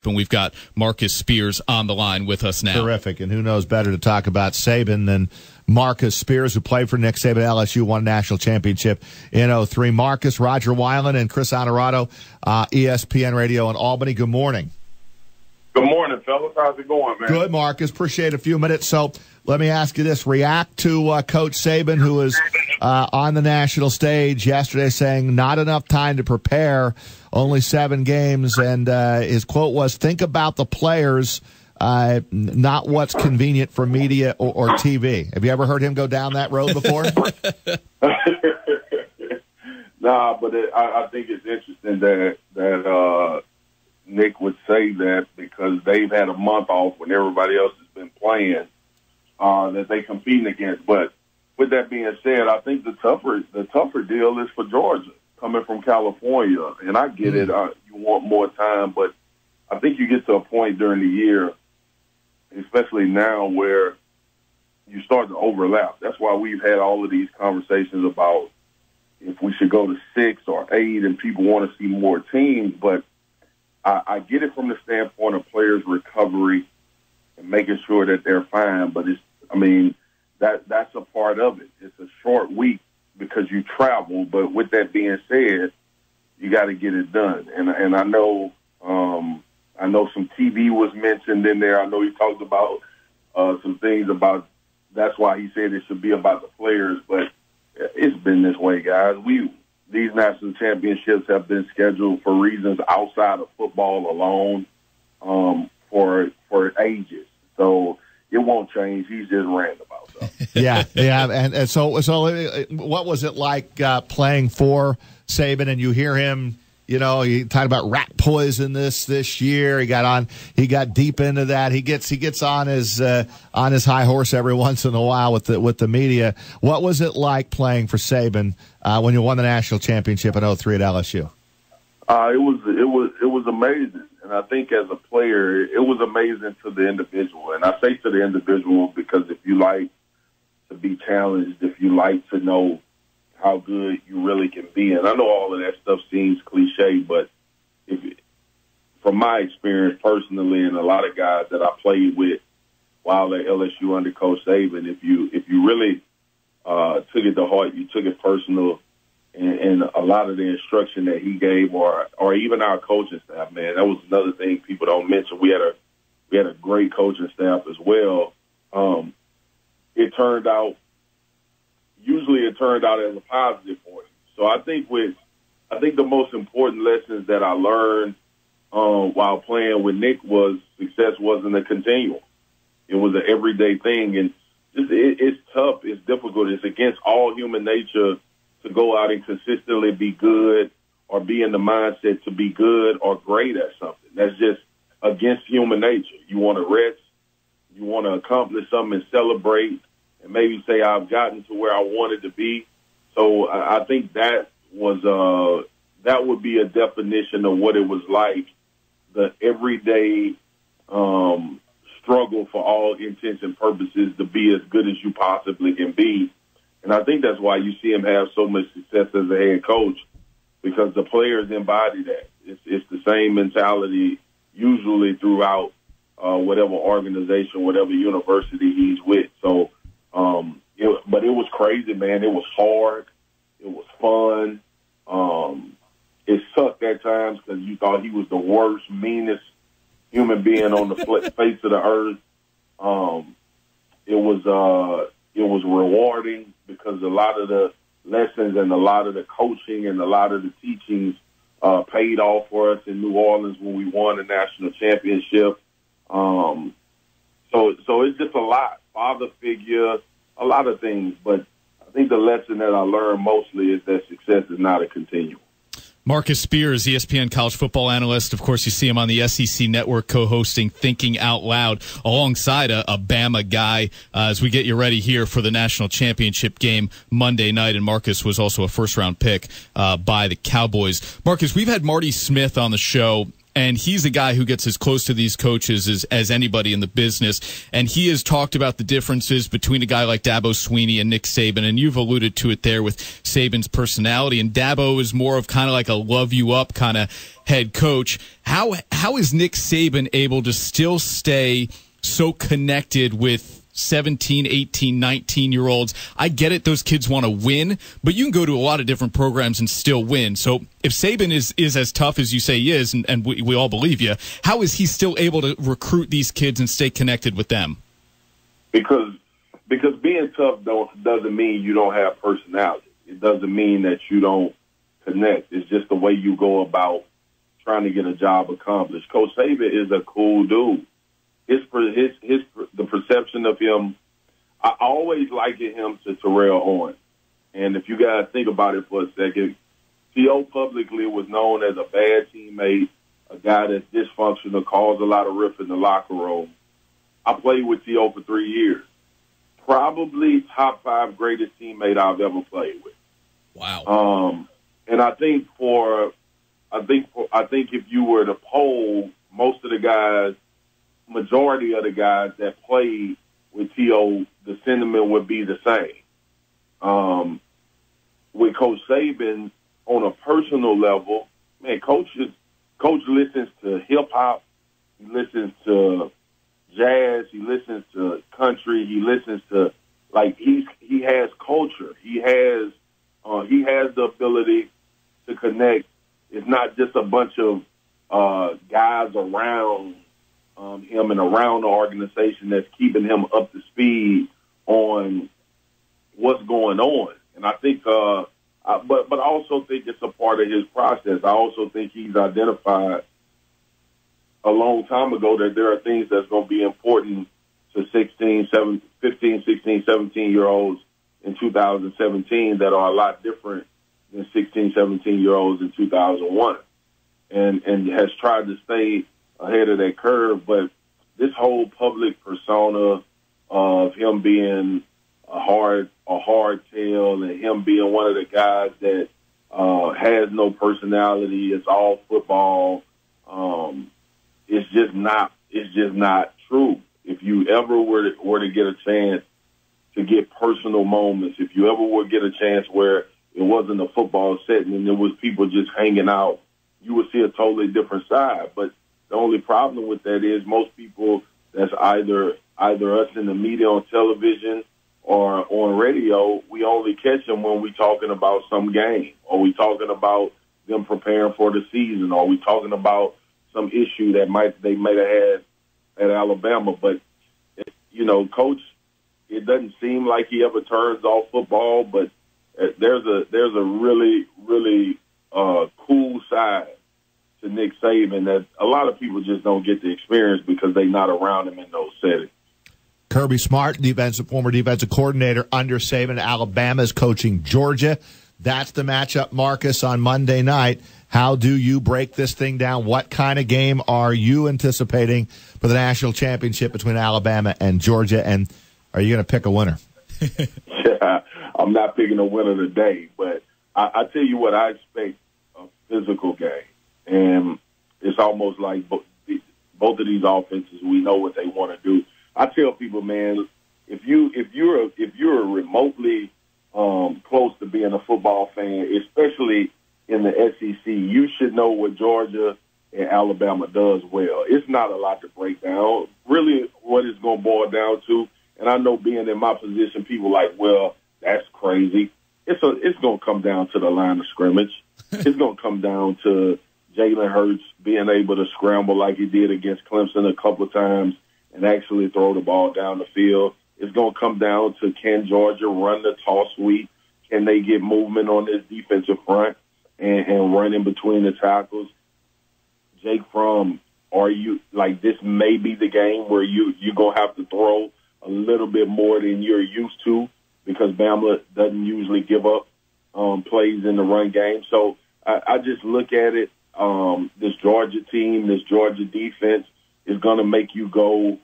And we've got Marcus Spears on the line with us now. Terrific. And who knows better to talk about Saban than Marcus Spears, who played for Nick Saban. LSU won a national championship in 2003. Marcus, Roger Weiland, and Chris Honorado, ESPN Radio in Albany. Good morning. Good morning, fellas. How's it going, man? Good, Marcus. Appreciate a few minutes. So let me ask you this. React to Coach Saban, who was on the national stage yesterday saying not enough time to prepare, only 7 games. And his quote was, think about the players, not what's convenient for media or TV. Have you ever heard him go down that road before? Nah, but I think it's interesting that Nick would say that because they've had a month off when everybody else has been playing that they competing against. But with that being said, I think the tougher deal is for Georgia coming from California. And I get it. You want more time, but I think you get to a point during the year, especially now, where you start to overlap. That's why we've had all of these conversations about if we should go to 6 or 8 and people want to see more teams. But I get it from the standpoint of players' recovery and making sure that they're fine. But that's a part of it. It's a short week because you travel. But with that being said, you got to get it done. And I know some TV was mentioned in there. I know he talked about some things about that's why he said it should be about the players. But it's been this way, guys. These national championships have been scheduled for reasons outside of football alone for ages. So it won't change. He's just ranting about something. Yeah. And so what was it like playing for Saban? And you hear him, he talked about rat poison this year. He got deep into that. He gets on his high horse every once in a while with the media. What was it like playing for Saban when you won the national championship in 2003 at LSU? It was amazing. And I think as a player, it was amazing to the individual. And I say to the individual because if you like to be challenged, if you like to know how good you really can be. And I know all of that stuff seems cliche, but from my experience personally and a lot of guys that I played with while at LSU under Coach Saban, if you really took it to heart, you took it personal, and a lot of the instruction that he gave or even our coaching staff, man, that was another thing people don't mention. We had a great coaching staff as well. Usually it turned out as a positive for him. So I think the most important lessons that I learned while playing with Nick was success wasn't a continuum. It was an everyday thing. And it's tough. It's difficult. It's against all human nature to go out and consistently be good or be in the mindset to be good or great at something. That's just against human nature. You want to rest. You want to accomplish something and celebrate and maybe say I've gotten to where I wanted to be. So I think that would be a definition of what it was like, the everyday struggle for all intents and purposes to be as good as you possibly can be. And I think that's why you see him have so much success as a head coach, because the players embody that. It's the same mentality usually throughout whatever organization, whatever university he's with. So, but it was crazy, man. It was hard. It was fun. It sucked at times because you thought he was the worst, meanest human being on the face of the earth. It was rewarding because a lot of the lessons and a lot of the coaching and a lot of the teachings paid off for us in New Orleans when we won the national championship. So it's just a lot. Father figure, a lot of things. But I think the lesson that I learned mostly is that success is not a continuum. Marcus Spears, ESPN college football analyst. Of course, you see him on the SEC Network co-hosting Thinking Out Loud alongside a Bama guy as we get you ready here for the national championship game Monday night. And Marcus was also a first-round pick by the Cowboys. Marcus, we've had Marty Smith on the show, and he's a guy who gets as close to these coaches as anybody in the business. And he has talked about the differences between a guy like Dabo Swinney and Nick Saban, and you've alluded to it there with Saban's personality. And Dabo is more of kind of like a love you up kind of head coach. How is Nick Saban able to still stay so connected with 17, 18, 19-year-olds? I get it, those kids want to win, but you can go to a lot of different programs and still win. So if Saban is as tough as you say he is, and we all believe you, how is he still able to recruit these kids and stay connected with them? Because being tough doesn't mean you don't have personality. It doesn't mean that you don't connect. It's just the way you go about trying to get a job accomplished. Coach Saban is a cool dude. The perception of him, I always likened him to Terrell Owens. And if you guys think about it for a second, T.O. publicly was known as a bad teammate, a guy that's dysfunctional, caused a lot of riff in the locker room. I played with T.O. for 3 years. Probably top 5 greatest teammate I've ever played with. Wow. And I think if you were to poll most of the guys, majority of the guys that played with T.O., the sentiment would be the same. With Coach Saban, on a personal level, man, Coach listens to hip-hop, he listens to jazz, he listens to country, he listens to, like, he has culture. He has the ability to connect. It's not just a bunch of guys around him and around the organization that's keeping him up to speed on what's going on. And I think, but I also think it's a part of his process. I also think he's identified a long time ago that there are things that's going to be important to 15, 16, 17-year-olds in 2017 that are a lot different than 16, 17-year-olds in 2001, and has tried to stay ahead of that curve. But this whole public persona of him being a hard tail and him being one of the guys that has no personality, it's all football, it's just not true. If you ever were to get a chance to get personal moments, if you ever would get a chance where it wasn't a football setting and there was people just hanging out, you would see a totally different side. But the only problem with that is most people, that's either us in the media on television or on radio, we only catch them when we talking about some game, or we talking about them preparing for the season, or we talking about some issue that they might have had at Alabama. But, Coach, it doesn't seem like he ever turns off football, but there's a really, really cool side to Nick Saban that a lot of people just don't get to experience because they're not around him in those settings. Kirby Smart, former defensive coordinator under Saban. Alabama is coaching Georgia. That's the matchup, Marcus, on Monday night. How do you break this thing down? What kind of game are you anticipating for the national championship between Alabama and Georgia? And are you going to pick a winner? Yeah, I'm not picking a winner today, but I tell you what, I expect a physical game. And it's almost like both of these offenses, we know what they want to do. I tell people, man, if you're remotely close to being a football fan, especially in the SEC, you should know what Georgia and Alabama does well. It's not a lot to break down. Really, what it's going to boil down to, and I know being in my position, people like, well, that's crazy. It's going to come down to the line of scrimmage. It's going to come down to Jalen Hurts being able to scramble like he did against Clemson a couple of times and actually throw the ball down the field. It's going to come down to, can Georgia run the toss sweep? Can they get movement on this defensive front and run in between the tackles? Jake Fromm, are you like, this may be the game where you're going to have to throw a little bit more than you're used to because Bama doesn't usually give up plays in the run game. So I just look at it. This Georgia team, this Georgia defense is going to make you go.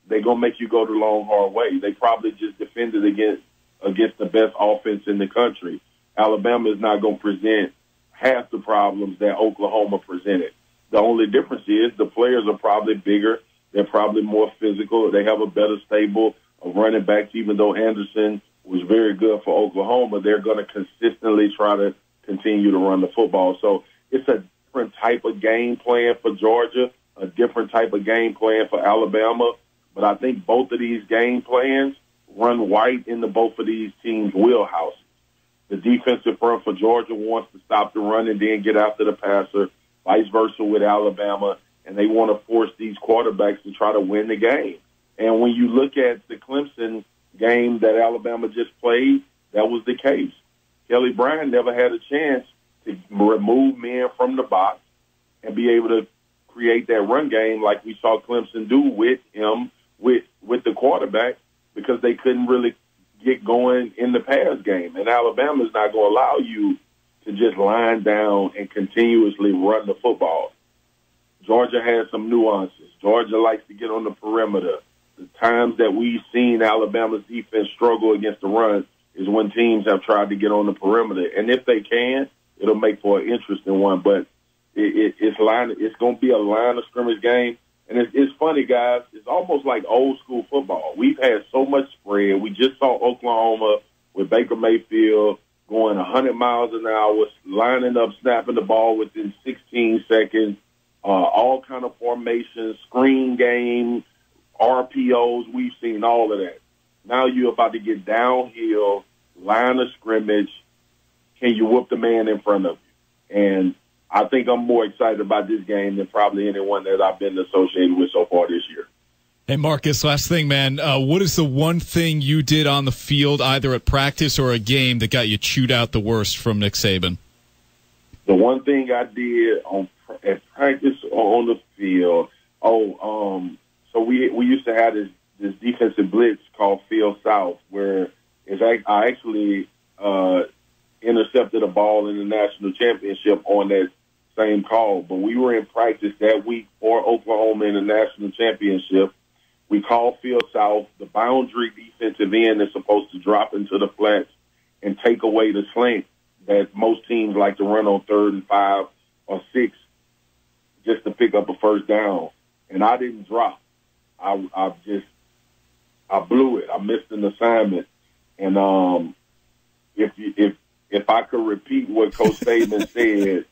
They're going to make you go the long, hard way. They probably just defended against the best offense in the country. Alabama is not going to present half the problems that Oklahoma presented. The only difference is the players are probably bigger. They're probably more physical. They have a better stable of running backs, even though Anderson was very good for Oklahoma. They're going to consistently try to continue to run the football. So it's a different type of game plan for Georgia, a different type of game plan for Alabama. But I think both of these game plans run right into both of these teams' wheelhouses. The defensive front for Georgia wants to stop the run and then get after the passer, vice versa with Alabama, and they want to force these quarterbacks to try to win the game. And when you look at the Clemson game that Alabama just played, that was the case. Kelly Bryant never had a chance to remove men from the box and be able to create that run game like we saw Clemson do with him, with the quarterback, because they couldn't really get going in the pass game. And Alabama's not going to allow you to just line down and continuously run the football. Georgia has some nuances. Georgia likes to get on the perimeter. The times that we've seen Alabama's defense struggle against the run is when teams have tried to get on the perimeter. And if they can, it'll make for an interesting one. But it's going to be a line of scrimmage game. And it's funny, guys. It's almost like old school football. We've had so much spread. We just saw Oklahoma with Baker Mayfield going 100 miles an hour, lining up, snapping the ball within 16 seconds, all kind of formations, screen game, RPOs. We've seen all of that. Now you're about to get downhill, line of scrimmage. Can you whoop the man in front of you? And I think I'm more excited about this game than probably anyone that I've been associated with so far this year. Hey, Marcus, last thing, man. What is the one thing you did on the field, either at practice or a game, that got you chewed out the worst from Nick Saban? The one thing I did at practice or on the field, so we used to have this defensive blitz called Field South, where I actually intercepted a ball in the national championship on that same call. But we were in practice that week for Oklahoma in the national championship. We called Field South. The boundary defensive end is supposed to drop into the flats and take away the slant that most teams like to run on 3rd and 5 or 6 just to pick up a first down. And I didn't drop. I blew it. I missed an assignment. And if I could repeat what Coach Saban said,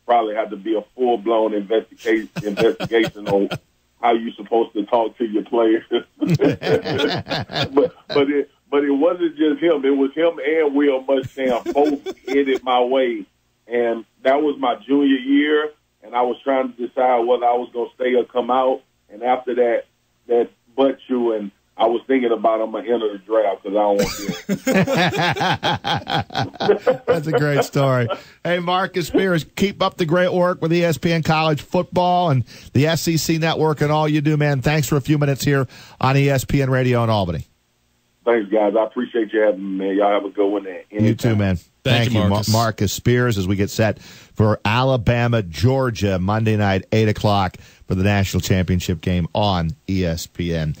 probably had to be a full-blown investigation on how you're supposed to talk to your players. but it wasn't just him. It was him and Will Muschamp both headed my way. And that was my junior year, and I was trying to decide whether I was going to stay or come out. And after that butt chewing, I was thinking about I'm going to enter the draft because I don't want to. That's a great story. Hey, Marcus Spears, keep up the great work with ESPN College Football and the SEC Network and all you do, man. Thanks for a few minutes here on ESPN Radio in Albany. Thanks, guys. I appreciate you having me, man. Y'all have a good one there. You too, man. Thank you, Marcus. Marcus Spears, as we get set for Alabama, Georgia, Monday night, 8 o'clock for the national championship game on ESPN.